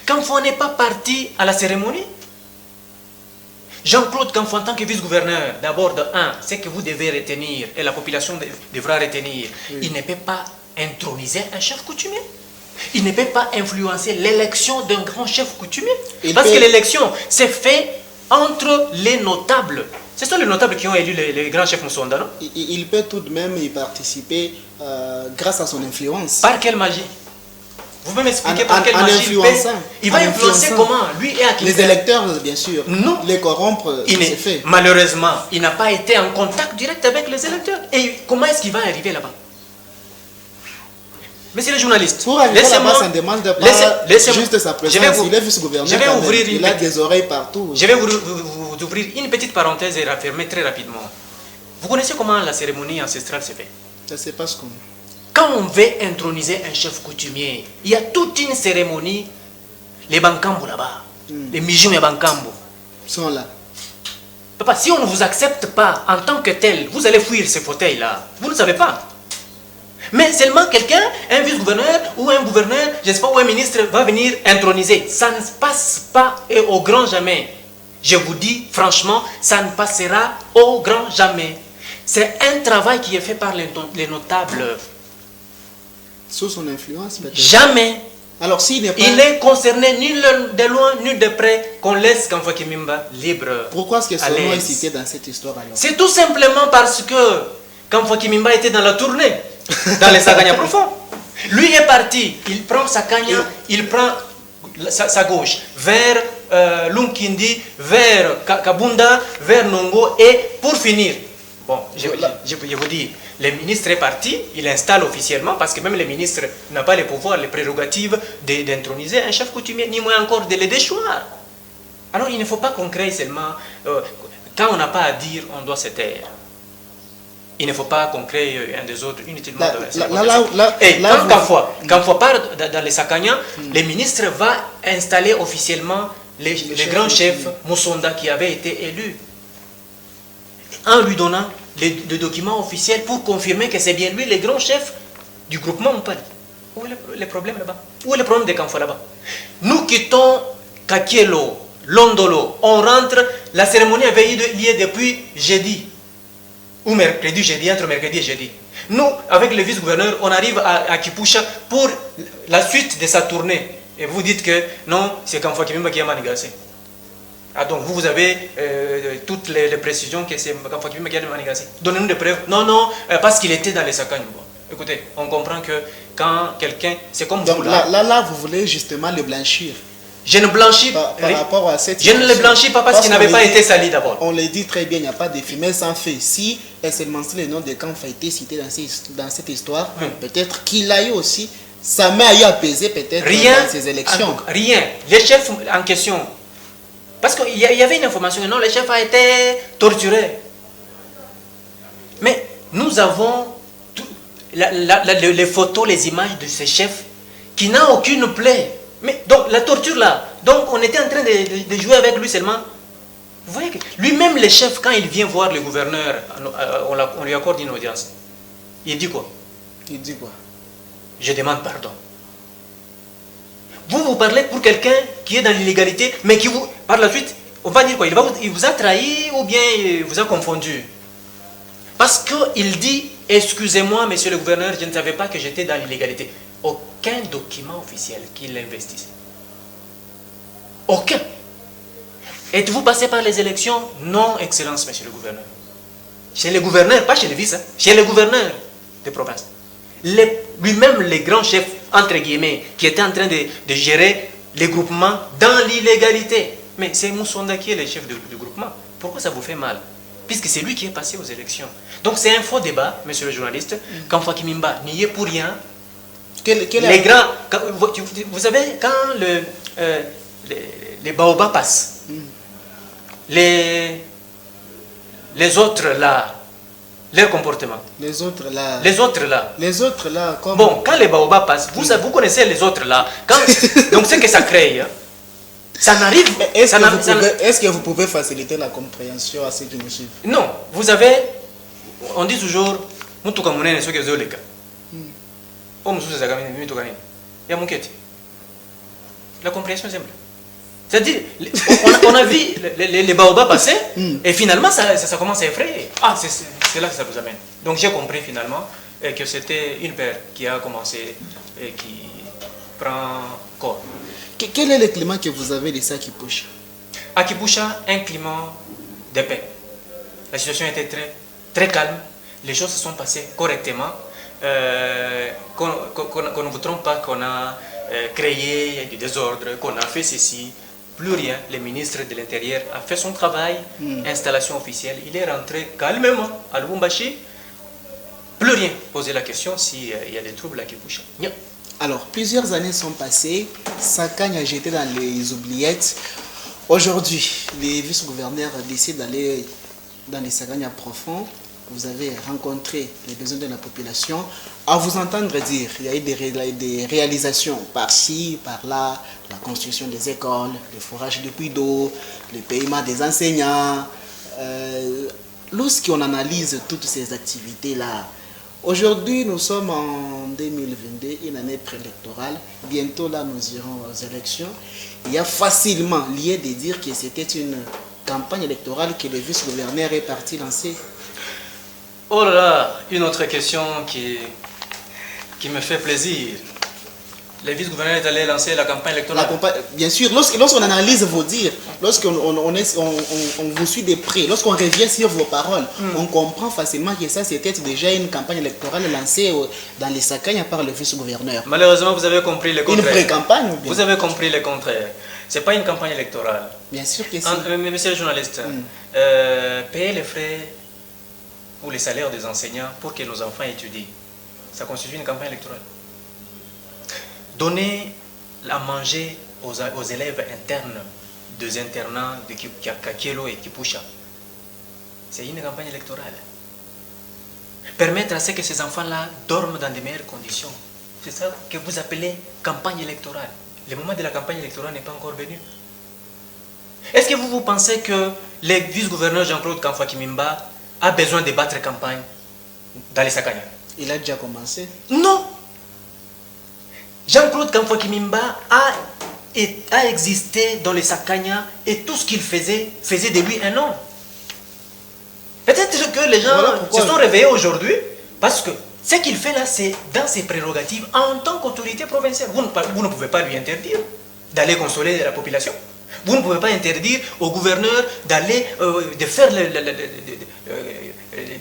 Quand on n'est pas parti à la cérémonie, Jean-Claude Kamfou, en tant que vice-gouverneur, d'abord de 1, c'est que vous devez retenir, et la population devra retenir, il ne peut pas introniser un chef coutumier. Il ne peut pas influencer l'élection d'un grand chef coutumier. Parce que l'élection, c'est fait entre les notables. Ce sont les notables qui ont élu les grands chefs Moussonda, non? Il peut tout de même y participer grâce à son influence. Par quelle magie? Vous pouvez m'expliquer par quelle magie il va influencer comment? Lui et à qui? Les électeurs, bien sûr. Non. Les corrompre, c'est fait. Malheureusement, il n'a pas été en contact direct avec les électeurs. Et comment est-ce qu'il va arriver là-bas? Monsieur le journaliste, pour arriver là-bas, ça ne demande pas juste sa présence. Il est vice-gouverneur, il a des oreilles partout. Je vais vous ouvrir une petite parenthèse et la fermer très rapidement. Vous connaissez comment la cérémonie ancestrale se fait? Ça se passe comment? Quand on veut introniser un chef coutumier, il y a toute une cérémonie. Les Bankambo là-bas, les Mijum et Bankambo sont là. Papa, si on ne vous accepte pas en tant que tel, vous allez fuir ce fauteuil-là. Vous ne savez pas. Mais seulement quelqu'un, un vice-gouverneur ou un gouverneur, je ne sais pas, ou un ministre va venir introniser. Ça ne se passe pas et au grand jamais. Je vous dis franchement, ça ne passera au grand jamais. C'est un travail qui est fait par les notables. Sous son influence, peut-être. Jamais. Alors, s'il n'est pas... Il est concerné ni de loin ni de près qu'on laisse Kamfwa Kimimba libre. Pourquoi est-ce que son à nom est l'aise. cité dans cette histoire alors? C'est tout simplement parce que Kamfwa Kimimba était dans la tournée, dans les Saganya profonds. Lui est parti, il prend Sakanya, il prend sa gauche vers Lunkindi, vers Kabunda, vers Nongo et pour finir, bon, je vous dis, le ministre est parti, il installe officiellement, parce que même le ministre n'a pas les pouvoirs, les prérogatives d'introniser un chef coutumier, ni moins encore de le déchoir. Alors il ne faut pas qu'on crée seulement, quand on n'a pas à dire, on doit se taire. Il ne faut pas qu'on crée un des autres inutilement. Et quand on part dans les Sakanya, le ministre va installer officiellement les grands chefs Moussonda qui avaient été élus, en lui donnant les documents officiels pour confirmer que c'est bien lui le grand chef du groupement Mpali. Où est le problème là-bas? Où est le problème des Kamfwa là-bas? Nous quittons Kakielo, Londolo, on rentre, la cérémonie avait eu lieu depuis jeudi. Ou mercredi, jeudi, entre mercredi et jeudi. Nous, avec le vice-gouverneur, on arrive à Kipusha pour la suite de sa tournée. Et vous dites que non, c'est Kamfwa Kimimba qui a manigassé. Ah donc vous avez toutes les précisions que c'est Kamfwa Kimimba qui a manigassé. Donnez-nous des preuves. Non, non, parce qu'il était dans les Sakanya. Écoutez, on comprend que quand quelqu'un, c'est comme donc vous là, vous voulez justement le blanchir. Je ne blanchis par rapport à cette je ne le blanchis pas parce qu'il n'avait pas été sali d'abord. On le dit très bien, il n'y a pas de fumée sans feu. Si elle s'est mentionné le nom de Kamfwa a été cité dans cette histoire, peut-être qu'il a eu aussi, sa main a eu à peser peut-être dans ces élections. Rien. Les chefs en question, parce qu'il y avait une information, non, le chef a été torturé. Mais nous avons les photos, les images de ces chefs qui n'ont aucune plaie. Mais donc la torture là, donc on était en train de jouer avec lui seulement. Vous voyez que lui-même le chef, quand il vient voir le gouverneur, on lui accorde une audience. Il dit quoi? Il dit quoi? Je demande pardon. Vous parlez pour quelqu'un qui est dans l'illégalité, mais qui vous, par la suite, on va dire quoi? Il vous a trahi ou bien il vous a confondu? Parce qu'il dit, excusez-moi monsieur le gouverneur, je ne savais pas que j'étais dans l'illégalité. Aucun document officiel qui l'investisse. Aucun. Êtes-vous passé par les élections? Non, Excellence, monsieur le gouverneur. Chez le gouverneur, pas chez le vice, hein, chez le gouverneur de province. Lui-même, les grands chefs, entre guillemets, qui étaient en train de gérer les groupements dans l'illégalité. Mais c'est Moussonda qui est le chef du groupement. Pourquoi ça vous fait mal? Puisque c'est lui qui est passé aux élections. Donc c'est un faux débat, monsieur le journaliste. Kamfwa Kimimba n'y est pour rien. Les grands, vous savez, quand les baobabs passent, les autres là, leur comportement. Les autres là. Comme... Bon, quand les baobabs passent, vous connaissez les autres là. Donc c'est que ça crée. Hein. Ça n'arrive. Est-ce que vous pouvez faciliter la compréhension à ceux qui nous suivent? Non, vous avez, on dit toujours, Mutukamunene, ce que vous avez. La compréhension simple. C'est-à-dire, on a vu les baobabs passer et finalement ça commence à effrayer. Ah, c'est là que ça vous amène. Donc j'ai compris finalement que c'était une paire qui a commencé et qui prend corps. Quel est le climat que vous avez laissé à Kipusha? À Kipusha, un climat de paix. La situation était très, très calme. Les choses se sont passées correctement. Qu'on ne vous trompe pas qu'on a créé du désordre, qu'on a fait ceci, plus rien. Le ministre de l'Intérieur a fait son travail, installation officielle, il est rentré calmement à Lubumbashi, plus rien. Poser la question s'il y a des troubles à Kipusha. Alors, plusieurs années sont passées, Sakanya a jeté dans les oubliettes. Aujourd'hui, les vice-gouverneurs décident d'aller dans les Sakanya profonds. Vous avez rencontré les besoins de la population. À vous entendre dire, il y a eu des réalisations par-ci, par-là, la construction des écoles, le forage de puits d'eau, le paiement des enseignants. Lorsqu'on analyse toutes ces activités-là, Aujourd'hui, nous sommes en 2022, une année préélectorale. Bientôt, là, nous irons aux élections. Il y a facilement lieu de dire que c'était une campagne électorale que le vice-gouverneur est parti lancer. Oh là là, une autre question qui me fait plaisir. Le vice-gouverneur est allé lancer la campagne électorale. Bien sûr, lorsqu'on analyse vos dires, lorsqu'on vous suit de près, lorsqu'on revient sur vos paroles, on comprend facilement que ça c'était déjà une campagne électorale lancée dans les Sakagna par le vice-gouverneur. Malheureusement, vous avez compris le contraire. Une pré-campagne ou bien? Vous avez compris le contraire. Ce n'est pas une campagne électorale. Bien sûr que si. Monsieur le journaliste, payer les frais ou les salaires des enseignants pour que nos enfants étudient, ça constitue une campagne électorale. Donner à manger aux élèves internes des internats de Kakielo et Kipusha, c'est une campagne électorale. Permettre à ce que ces enfants-là dorment dans de meilleures conditions, c'est ça que vous appelez campagne électorale. Le moment de la campagne électorale n'est pas encore venu. Est-ce que vous pensez que le vice-gouverneur Jean-Claude Kamfwa-Kimimba a besoin de battre campagne dans les Sakagna? Il a déjà commencé. Non. Jean-Claude Kamfwa-Kimimba a existé dans les Sakagna et tout ce qu'il faisait de lui un homme. Peut-être que les gens se sont réveillés aujourd'hui parce que ce qu'il fait là, c'est dans ses prérogatives en tant qu'autorité provinciale. Vous ne pouvez pas lui interdire d'aller consoler la population. Vous ne pouvez pas interdire au gouverneur d'aller de faire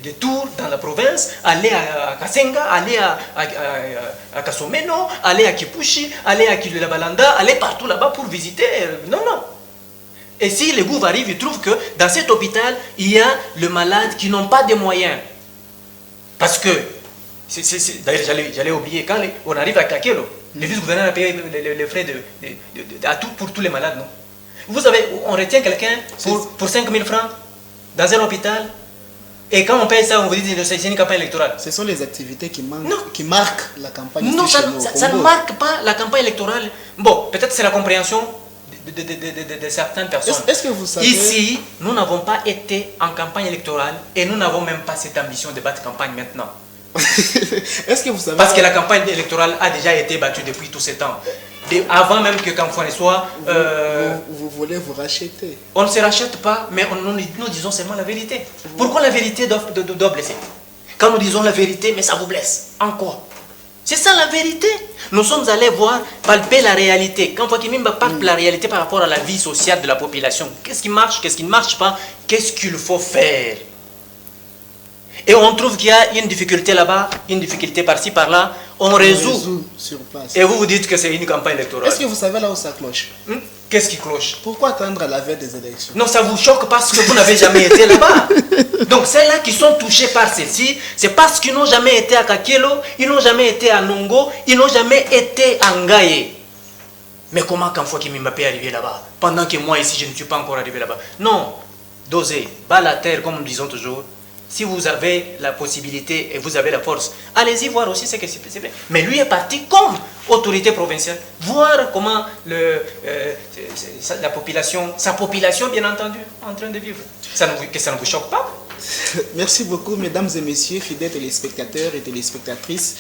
des tours dans la province, aller à Kasenga, aller à Kasomeno, aller à Kipushi, aller à Kilabalanda, aller partout là-bas pour visiter. Non, non. Et si le gouvernement arrive, il trouve que dans cet hôpital, il y a le malade qui n'ont pas de moyens. Parce que, d'ailleurs j'allais oublier, quand on arrive à Kakelo, le vice-gouverneur a payé les frais pour tous les malades, non? Vous savez, on retient quelqu'un pour 5 000 francs dans un hôpital, et quand on paye ça, on vous dit que c'est une campagne électorale. Ce sont les activités qui marquent la campagne. Non, ça ne marque pas la campagne électorale. Bon, peut-être c'est la compréhension de certaines personnes. Est-ce que vous savez... Ici, nous n'avons pas été en campagne électorale et nous n'avons même pas cette ambition de battre campagne maintenant. Est-ce que vous savez... Parce que la campagne électorale a déjà été battue depuis tous ces temps. Avant même que Kamfwa ne soit... Vous voulez vous racheter? On ne se rachète pas, mais nous disons seulement la vérité. Pourquoi la vérité doit blesser? Quand nous disons la vérité, mais ça vous blesse. En quoi? C'est ça la vérité. Nous sommes allés voir, palper la réalité. Kamfwa Kimimba palpe la réalité par rapport à la vie sociale de la population. Qu'est-ce qui marche, qu'est-ce qui ne marche pas? Qu'est-ce qu'il faut faire? Et on trouve qu'il y a une difficulté là-bas, une difficulté par-ci, par-là. On résout sur place. Et vous dites que c'est une campagne électorale. Est-ce que vous savez là où ça cloche? Qu'est-ce qui cloche? Pourquoi attendre à la veille des élections? Non, ça vous choque parce que vous n'avez jamais été là-bas. Donc celles-là qui sont touchées par celle-ci, c'est parce qu'ils n'ont jamais été à Kakielo, ils n'ont jamais été à Nongo, ils n'ont jamais été à Ngaye. Mais comment Kamfwa Kimimba peut arriver là-bas pendant que moi ici je ne suis pas encore arrivé là-bas? Non, dosez, bas la terre comme nous disons toujours. Si vous avez la possibilité et vous avez la force, allez-y voir aussi ce que c'est fait. Mais lui est parti comme autorité provinciale, voir comment sa population bien entendu, est en train de vivre. Que ça ne vous choque pas? Merci beaucoup, mesdames et messieurs, fidèles téléspectateurs et téléspectatrices.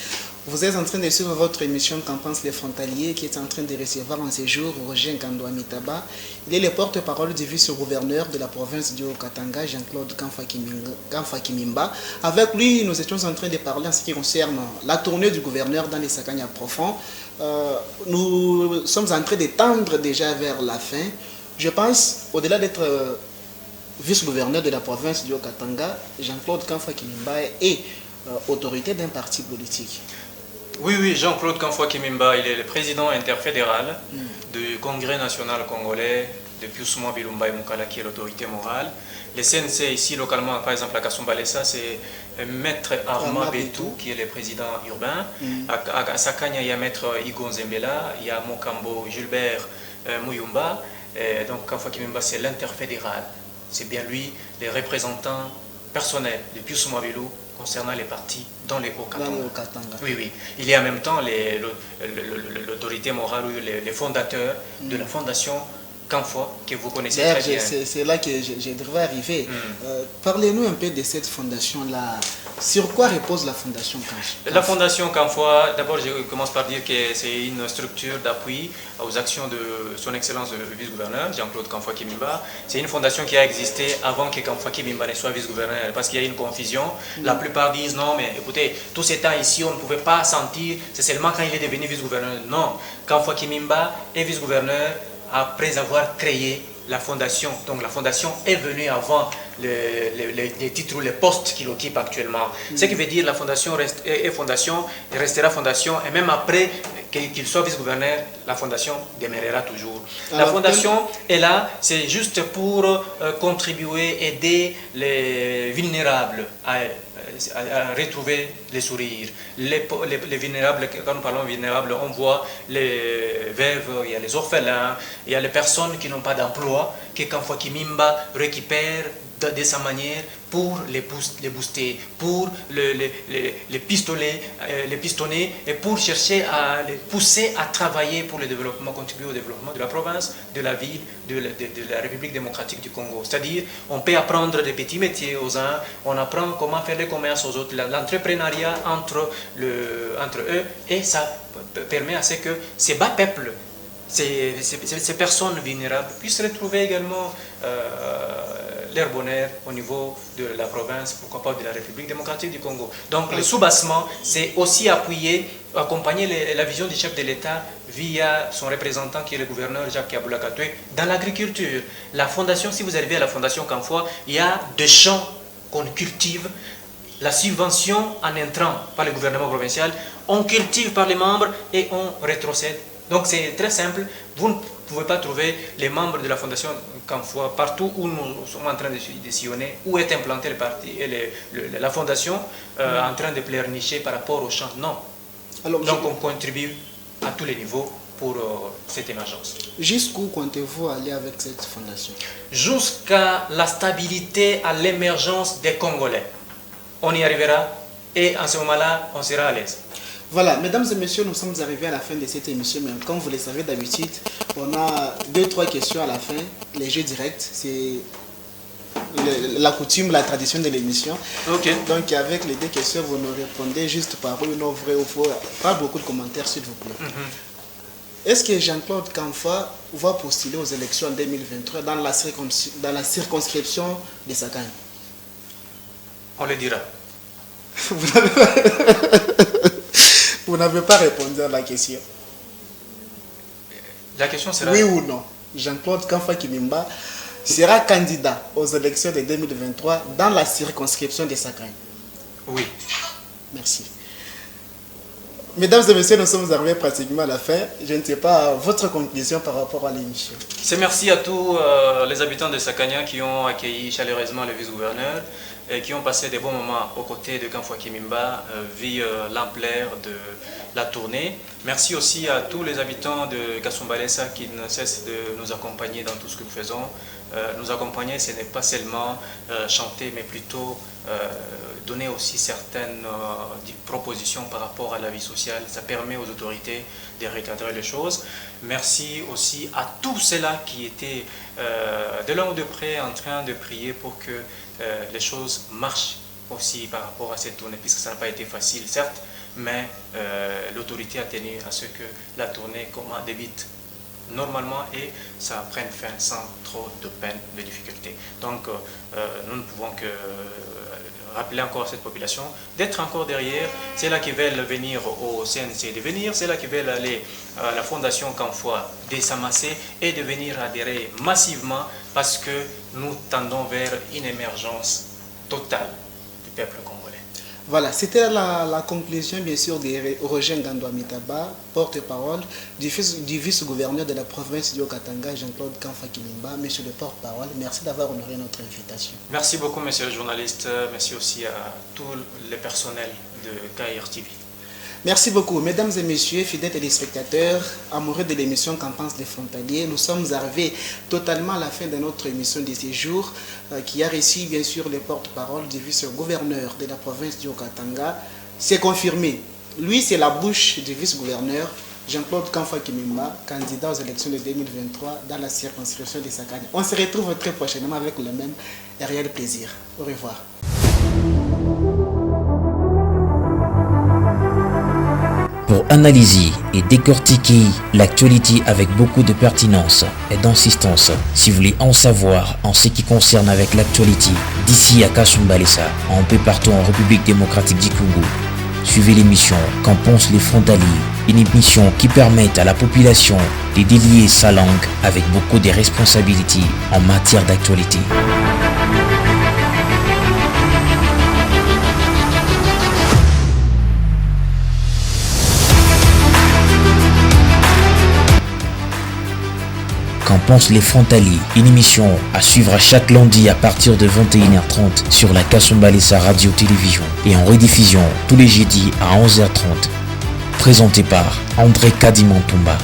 Vous êtes en train de suivre votre émission Qu'en pensent les frontaliers, qui est en train de recevoir en séjour Roger Nkando Amitaba. Il est le porte-parole du vice-gouverneur de la province du Haut-Katanga, Jean-Claude Kamfwa-Kimimba. Avec lui, nous étions en train de parler en ce qui concerne la tournée du gouverneur dans les Sakagna profonds. Nous sommes en train de tendre déjà vers la fin. Je pense, au-delà d'être vice-gouverneur de la province du Haut-Katanga, Jean-Claude Kamfwa-Kimimba est autorité d'un parti politique. Oui, Jean-Claude Kamfwa-Kimimba, il est le président interfédéral du Congrès national congolais de Pius Bilumba et Mukala, qui est l'autorité morale. Le CNC ici localement, par exemple à Kasumbalesa, c'est Maître Arma Betou, qui est le président urbain. À Sakagna, il y a Maître Igon Zembela, il y a Mokambo Gilbert Muyumba. Donc Kamfwa-Kimimba, c'est l'interfédéral. C'est bien lui, les représentants personnels de Pius Bilumba concernant les partis dans les Hauts-Katanga. Oui. Il y a en même temps l'autorité morale ou les fondateurs de la fondation Kanfoua, que vous connaissez très bien. C'est là que je devrais arriver. Parlez-nous un peu de cette fondation-là. Sur quoi repose la fondation Kanfoua? La fondation Kanfoua, d'abord je commence par dire que c'est une structure d'appui aux actions de son excellence le vice-gouverneur, Jean-Claude Kanfoua Kimimba. C'est une fondation qui a existé avant que Kanfoua Kimimba ne soit vice-gouverneur, parce qu'il y a une confusion. La plupart disent non, mais écoutez, tout ce temps ici, on ne pouvait pas sentir, c'est seulement quand il est devenu vice-gouverneur. Non, Kanfoua Kimimba est vice-gouverneur après avoir créé la fondation. Donc la fondation est venue avant les titres ou les postes qu'il occupe actuellement. Ce qui veut dire la fondation est fondation, et restera fondation, et même après qu'il soit vice-gouverneur, la fondation demeurera toujours. La fondation est là, c'est juste pour contribuer, aider les vulnérables à retrouver les sourires. Les vulnérables, quand nous parlons vulnérables, on voit les veuves, il y a les orphelins, il y a les personnes qui n'ont pas d'emploi, que Kanfoua Kimimba récupère de sa manière pour les booster, pour les pistonner et pour chercher à les pousser à travailler pour le développement, contribuer au développement de la province, de la ville, de la République démocratique du Congo. C'est-à-dire, on peut apprendre des petits métiers aux uns, on apprend comment faire le commerce aux autres, l'entrepreneuriat entre eux, et ça permet à ce que ces bas peuples, ces personnes vulnérables puissent retrouver également leur bonheur au niveau de la province, pourquoi pas de la République démocratique du Congo. Donc le soubassement, c'est aussi accompagner la vision du chef de l'État via son représentant qui est le gouverneur Jacques Kaboula Katoué dans l'agriculture. La fondation, si vous arrivez à la fondation Kanfoua, il y a des champs qu'on cultive, la subvention en entrant par le gouvernement provincial, on cultive par les membres et on rétrocède. Donc c'est très simple, vous ne pouvez pas trouver les membres de la fondation Kanfoua partout où nous sommes en train de sillonner, où est implantée le parti et la fondation en train de pleurnicher par rapport aux champs. Non. Alors, donc on contribue à tous les niveaux pour cette émergence. Jusqu'où comptez-vous aller avec cette fondation? Jusqu'à la stabilité, à l'émergence des Congolais. On y arrivera et en ce moment-là, on sera à l'aise. Voilà, mesdames et messieurs, nous sommes arrivés à la fin de cette émission, mais comme vous le savez d'habitude, on a 2-3 questions à la fin, les jeux directs, c'est la coutume, la tradition de l'émission. Okay. Donc avec les 2 questions, vous nous répondez juste par oui ou non, vrai ou faux, pas beaucoup de commentaires s'il vous plaît. Est-ce que Jean-Claude Kanfoua va postuler aux élections en 2023 dans la circonscription de Sakagne? On le dira. Vous n'avez pas répondu à la question. La question sera... Oui ou non, Jean-Claude Kanfoua Kimimba sera candidat aux élections de 2023 dans la circonscription de Sakagne? Oui. Merci. Mesdames et messieurs, nous sommes arrivés pratiquement à la fin. Je ne sais pas votre conclusion par rapport à l'émission. C'est merci à tous les habitants de Sakania qui ont accueilli chaleureusement le vice-gouverneur et qui ont passé des bons moments aux côtés de Kanfoua Kimimba, vu l'ampleur de la tournée. Merci aussi à tous les habitants de Kasumbalesa qui ne cessent de nous accompagner dans tout ce que nous faisons. Nous accompagner, ce n'est pas seulement chanter, mais plutôt donner aussi certaines propositions par rapport à la vie sociale. Ça permet aux autorités de recadrer les choses. Merci aussi à tous ceux-là qui étaient de loin ou de près en train de prier pour que les choses marchent aussi par rapport à cette tournée, puisque ça n'a pas été facile, certes, mais l'autorité a tenu à ce que la tournée débute normalement et ça prenne fin sans trop de peine, de difficultés. Donc nous ne pouvons que rappeler encore à cette population d'être encore derrière. C'est là qui veulent venir au CNC de venir, c'est là qui veulent aller à la Fondation Kanfoua de s'amasser et de venir adhérer massivement parce que nous tendons vers une émergence totale du peuple congolais. Voilà, c'était la conclusion bien sûr de Roger Ngandou Amitaba, porte-parole du vice-gouverneur de la province du Haut-Katanga, Jean-Claude Kanfoua Kimimba. Monsieur le porte-parole, merci d'avoir honoré notre invitation. Merci beaucoup monsieur le journaliste, merci aussi à tout le personnel de KR TV. Merci beaucoup, mesdames et messieurs, fidèles téléspectateurs, amoureux de l'émission Qu'en pense des frontaliers. Nous sommes arrivés totalement à la fin de notre émission de ce jour, qui a reçu bien sûr le porte-parole du vice-gouverneur de la province du Haut-Katanga. C'est confirmé. Lui, c'est la bouche du vice-gouverneur. Jean-Claude Kamfwa Kimimba, candidat aux élections de 2023 dans la circonscription de Sakanya. On se retrouve très prochainement avec le même et réel plaisir. Au revoir. Pour analyser et décortiquer l'actualité avec beaucoup de pertinence et d'insistance, si vous voulez en savoir en ce qui concerne avec l'actualité d'ici à Kasumbalesa, un peu partout en République démocratique du Congo, suivez l'émission Qu'en pensent les frontaliers, une émission qui permet à la population de délier sa langue avec beaucoup de responsabilités en matière d'actualité. Qu'en pensent les frontaliers, une émission à suivre à chaque lundi à partir de 21h30 sur la Kasumbalesa Radio-Télévision et en rediffusion tous les jeudis à 11h30. Présenté par André Kadimantumba.